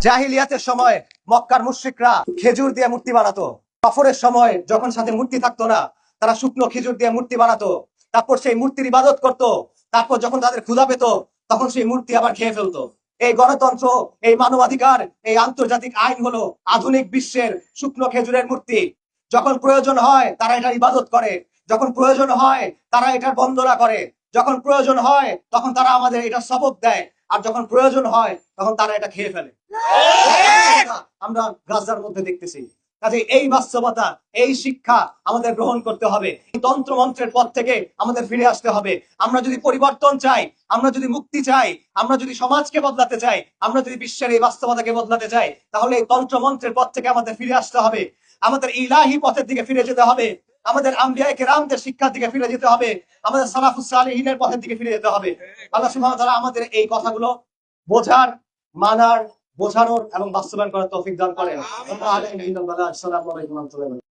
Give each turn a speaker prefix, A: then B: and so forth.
A: জাহিলিয়াতের সময় মক্কার মুশরিকরা খেজুর দিয়ে মূর্তি বানাতো। সফরের সময় যখন সাথে মূর্তি থাকতো না, তারা শুকনো খেজুর দিয়ে মূর্তি বানাতো। তারপর সেই মূর্তির ইবাদত করত। তারপর যখন তাদের ক্ষুধা পেত, তখন সেই মূর্তি আবার খেয়ে ফেলতো। এই গণতন্ত্র, এই মানবাধিকার, এই আন্তর্জাতিক আইন হলো আধুনিক বিশ্বের শুকনো খেজুরের মূর্তি। যখন প্রয়োজন হয় তারা এটার ইবাদত করে, যখন প্রয়োজন হয় তারা এটার বন্দনা করে, যখন প্রয়োজন হয় তখন তারা আমাদের এটা সবক দেয়, আর যখন প্রয়োজন হয় তখন তারা এটা খেয়ে ফেলে। আমরা গাজার মধ্যে দেখতেছি। কাজে এই বাস্তবতা, এই শিক্ষা আমাদের গ্রহণ করতে হবে। তন্ত্র মন্ত্রের পথ থেকে আমাদের ফিরে আসতে হবে। আমরা যদি পরিবর্তন চাই, আমরা যদি মুক্তি চাই, আমরা যদি সমাজকে বদলাতে চাই, আমরা যদি বিশ্বের এই বাস্তবতাকে বদলাতে চাই, তাহলে এই তন্ত্র মন্ত্রের পথ থেকে আমাদের ফিরে আসতে হবে। আমাদের ইলাহি পথের দিকে ফিরে যেতে হবে। আমাদের আম্বিয়া কেরামদের শিক্ষার দিকে ফিরে যেতে হবে। আমাদের সালাফুস সালেহিনের পথের দিকে ফিরে যেতে হবে। আল্লাহ সুবহানাহু ওয়া তাআলা আমাদের এই কথাগুলো বোঝার, মানার, বোঝানোর এবং বাস্তবায়ন করার তৌফিক দান করেন। আসসালামু আলাইকুম ওয়া রাহমাতুল্লাহি ওয়া বারাকাতুহু।